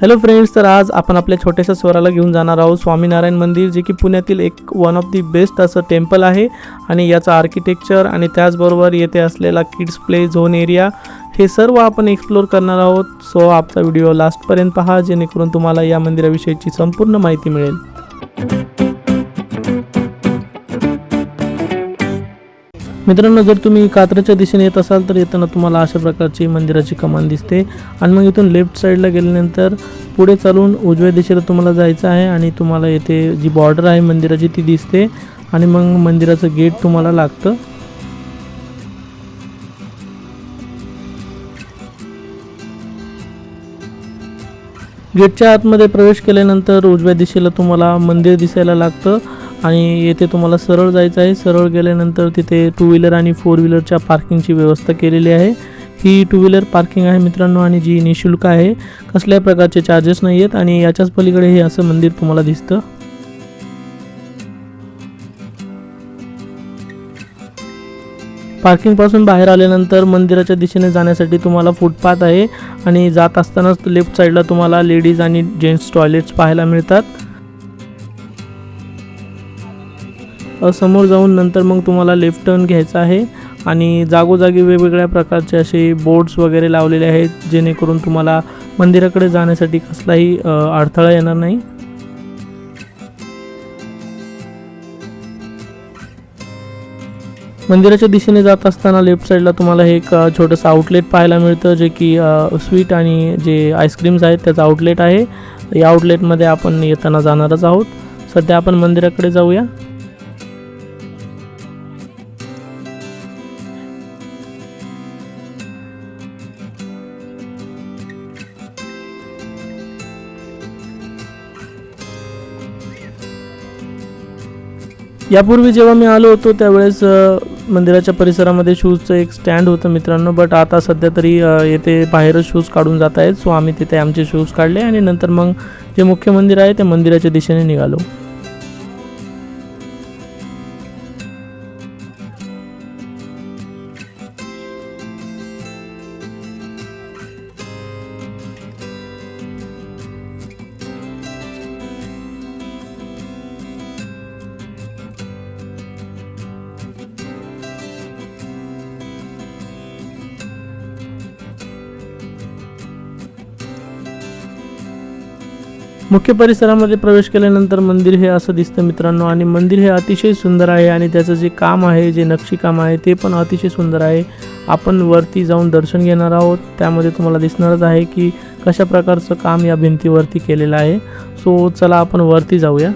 Hello friends, तर आज आपण आपल्या छोट्याशा स्वराला घेऊन जाणार आहोत स्वामीनारायण मंदिर, जे की पुण्यातील एक वन ऑफ दी बेस्ट असं टेम्पल आहे. आणि याचं आर्किटेक्चर आणि त्याचबरोबर येथे असलेला किड्स प्ले झोन एरिया हे सर्व आपण एक्सप्लोर करणार आहोत. सो आपला व्हिडिओ लास्टपर्यंत पहा, जेणेकरून तुम्हाला या मंदिराविषयीची संपूर्ण माहिती मिळेल. मित्रांनो, जर तुम्ही कात्रजच्या दिशेने येत असाल तर येताना तुम्हाला अशा प्रकारची मंदिराची कमान दिसते. आणि मग इथून लेफ्ट साईडला गेल्यानंतर पुढे चालून उजव्या दिशेला तुम्हाला जायचं आहे आणि तुम्हाला येथे जी बॉर्डर आहे मंदिराची ती दिसते. आणि मग मंदिराचं गेट तुम्हाला लागतं. गेटच्या आतमध्ये प्रवेश केल्यानंतर उजव्या दिशेला तुम्हाला मंदिर दिसायला लागतं. आणि येथे तुम्हाला सरळ जायचं आहे. सरळ गेल्यानंतर तिथे 2 व्हीलर आणि 4 व्हीलरच्या पार्किंगची व्यवस्था केलेली आहे. ही 2 व्हीलर पार्किंग आहे मित्रांनो, आणि जी निःशुल्क आहे, कसल्याही प्रकारचे चार्जेस नाही आहेत. आणि याच्याच पलीकडे हे असं मंदिर तुम्हाला दिसतं. पार्किंगपासून बाहेर आल्यानंतर मंदिराच्या दिशेने जाण्यासाठी तुम्हाला फुटपाथ आहे. आणि जात असतानाच लेफ्ट साईडला तुम्हाला लेडीज आणि जेंट्स टॉयलेट्स पाहायला मिळतात. समोर जाऊन नंतर मग तुम्हाला लेफ्ट टर्न घ्यायचा आहे. आणि जागोजागी वेगवेगळ्या प्रकारचे असे बोर्ड्स वगैरे लावलेले आहेत, जेणेकरून तुम्हाला मंदिराकडे जाण्यासाठी कसलाही अडथळा येणार नाही. मंदिराच्या दिशेने जात असताना लेफ्ट साईडला तुम्हाला हे एक छोटंसं आउटलेट पाहायला मिळतं, जे की स्वीट आणि जे आईस्क्रीम्स आहेत त्याचं आउटलेट आहे. या आउटलेटमध्ये आपण येताना जाणारच आहोत. सध्या आपण मंदिराकडे जाऊया. यापूर्वी जेव्हा मी आलो होतो त्यावेळेस मंदिराच्या परिसरामध्ये शूजचं एक स्टँड होतं मित्रांनो, बट आता सध्या तरी येथे बाहेरच शूज काढून जात आहेत. सो आम्ही तिथे आमचे शूज काढले आणि नंतर मग जे मुख्य मंदिर आहे त्या मंदिराच्या दिशेने निघालो. मुख्य परिसरामध्ये प्रवेश केल्यानंतर मंदिर हे असं दिसतं मित्रांनो. आणि मंदिर हे अतिशय सुंदर आहे आणि त्याचं जे काम आहे, जे नक्षीकाम आहे ते पण अतिशय सुंदर आहे. आपण वरती जाऊन दर्शन घेणार आहोत. त्यामध्ये तुम्हाला दिसणारच आहे की कशा प्रकारचं काम या भिंतीवरती केलेलं आहे. सो चला आपण वरती जाऊया.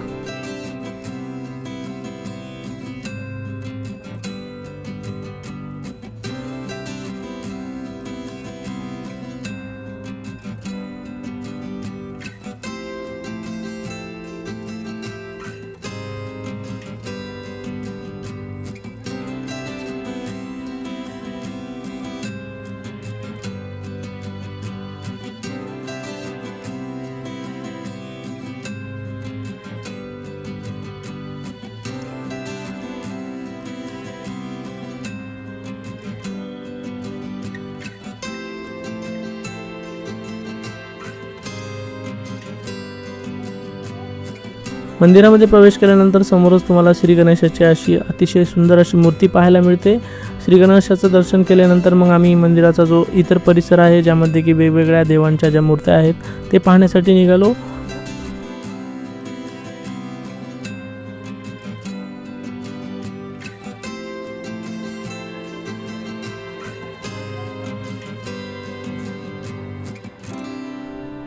मंदिरामध्ये प्रवेश केल्यानंतर समोरच तुम्हाला श्री गणेशाची अशी अतिशय सुंदर अशी मूर्ती पाहायला मिळते. श्री गणेशाचं दर्शन केल्यानंतर मग आम्ही मंदिराचा जो इतर परिसर आहे, ज्यामध्ये की वेगवेगळ्या देवांच्या ज्या मूर्त्या आहेत ते पाहण्यासाठी निघालो.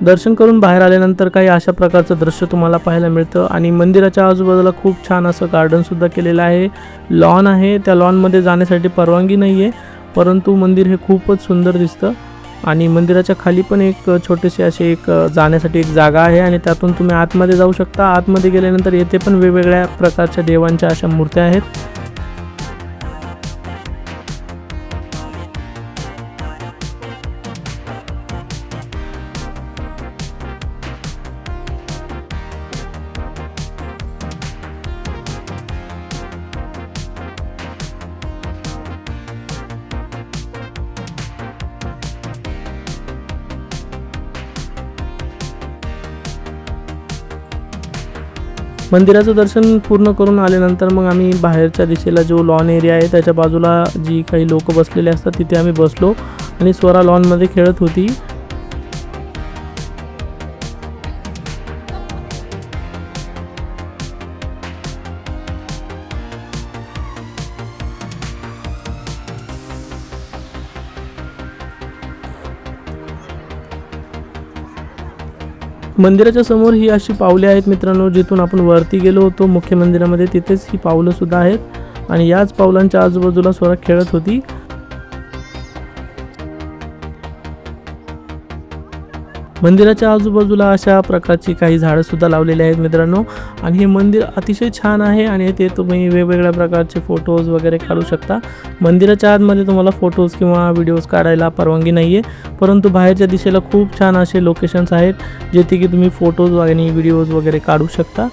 दर्शन करून बाहेर आल्यानंतर काही अशा प्रकारचं दृश्य तुम्हाला पाहायला मिळतं. आणि मंदिराच्या आजूबाजूला खूप छान असं गार्डनसुद्धा केलेलं आहे. लॉन आहे. त्या लॉनमध्ये जाण्यासाठी परवानगी नाही आहे, परंतु मंदिर हे खूपच सुंदर दिसतं. आणि मंदिराच्या खाली पण एक छोटेसे असे एक जाण्यासाठी एक जागा आहे आणि त्यातून तुम्ही आतमध्ये जाऊ शकता. आतमध्ये गेल्यानंतर येथे पण वेगवेगळ्या प्रकारच्या देवांच्या अशा मूर्त्या आहेत. मंदिराचं दर्शन पूर्ण करून आल्यानंतर मग आम्ही बाहेरच्या दिशेला जो लॉन एरिया आहे त्याच्या बाजूला जी काही लोक बसलेले असतात तिथे आम्ही बसलो आणि स्वरा लॉनमध्ये खेळत होती. मंदिराच्या समोर ही अशी पावले आहेत मित्रांनो, जिथून आपण वरती गेलो होतो मुख्य मंदिरामध्ये, तिथेच ही पावलं सुद्धा आहेत आणि याच पावलांच्या आजूबाजूला स्वरा खेळत होती. मंदिराच्या आजूबाजूला अशा प्रकारची काही झाडं सुद्धा लावलेली आहेत मित्रांनो आणि हे मंदिर अतिशय छान आहे आणि ते तुम्ही वेगवेगळ्या प्रकारचे फोटोज वगैरे काढू शकता. मंदिराच्या आतमध्ये तुम्हाला फोटोज किंवा व्हिडिओज काढायला परवानगी नाही आहे, परंतु बाहेरच्या दिशेला खूप छान असे लोकेशन्स आहेत जेथे की तुम्ही फोटोज आणि व्हिडिओज वगैरे काढू शकता.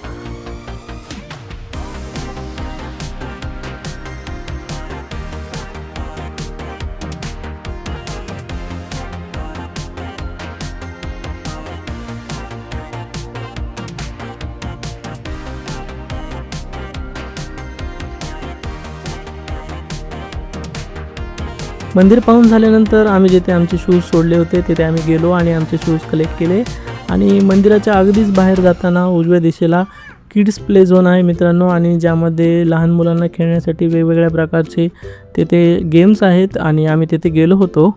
मंदिर पाहून झाल्यानंतर आम्ही जिथे आमचे शूज सोडले होते तिथे आम्ही गेलो आणि आमचे शूज कलेक्ट केले आणि मंदिराच्या अगदीच बाहेर जाताना उजव्या दिशेला किड्स प्ले झोन आहे मित्रांनो आणि ज्यामध्ये लहान मुलांना खेळण्यासाठी वेगवेगळ्या प्रकारचे तिथे गेम्स आहेत आणि आम्ही तिथे गेलो होतो.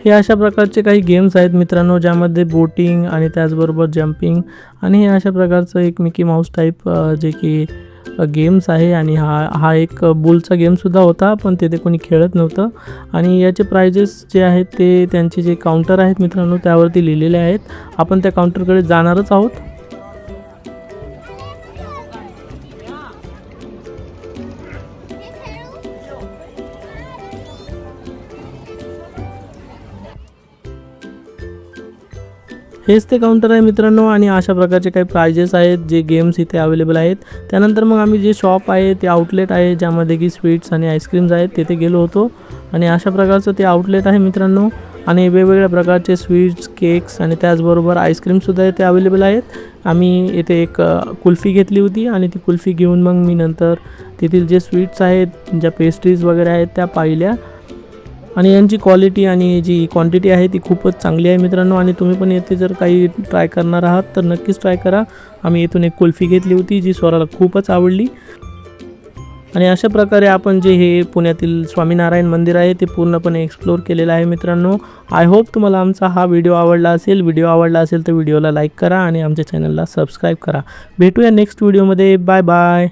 हे अशा प्रकारचे काही गेम्स आहेत मित्रांनो, ज्यामध्ये बोटिंग आणि त्याचबरोबर जंपिंग आणि हे अशा प्रकारचं एक मिकी माऊस टाईप जे की गेम्स आहे आणि हा एक बुलचा गेमसुद्धा होता, पण तिथे कोणी खेळत नव्हतं आणि याचे प्राइजेस जे आहेत ते त्यांचे जे काउंटर आहेत मित्रांनो त्यावरती लिहिलेले आहेत. आपण त्या काउंटरकडे जाणारच आहोत. हेच ते काउंटर आहे मित्रांनो आणि अशा प्रकारचे काही प्राइजेस आहेत जे गेम्स इथे अवेलेबल आहेत. त्यानंतर मग आम्ही जे शॉप आहे ते आउटलेट आहे ज्यामध्ये की स्वीट्स आणि आईस्क्रीम्स आहेत तिथे गेलो होतो आणि अशा प्रकारचं ते आउटलेट आहे मित्रांनो आणि वेगवेगळ्या प्रकारचे स्वीट्स, केक्स आणि त्याचबरोबर आईस्क्रीमसुद्धा इथे अवेलेबल आहेत. आम्ही इथे एक कुल्फी घेतली होती आणि ती कुल्फी घेऊन मग मी नंतर तेथील जे स्वीट्स आहेत, ज्या पेस्ट्रीज वगैरे आहेत त्या पाहिल्या आणि यांची क्वालिटी आणि जी क्वांटिटी आहे ती खूपच चांगली आहे मित्रांनो आणि तुम्ही पण येथे जर काही ट्राय करणार आहात तर नक्कीच ट्राय करा. आम्ही इथून एक कुल्फी घेतली होती जी स्वराला खूपच आवडली आणि अशा प्रकारे आपण जे हे पुण्यातील स्वामीनारायण मंदिर आहे ते पूर्णपणे एक्सप्लोर केलेलं आहे मित्रांनो. आय होप तुम्हाला आमचा हा व्हिडिओ आवडला असेल. व्हिडिओ आवडला असेल तर व्हिडिओला लाईक करा आणि आमच्या चॅनलला सबस्क्राईब करा. भेटूया नेक्स्ट व्हिडिओमध्ये. Bye bye.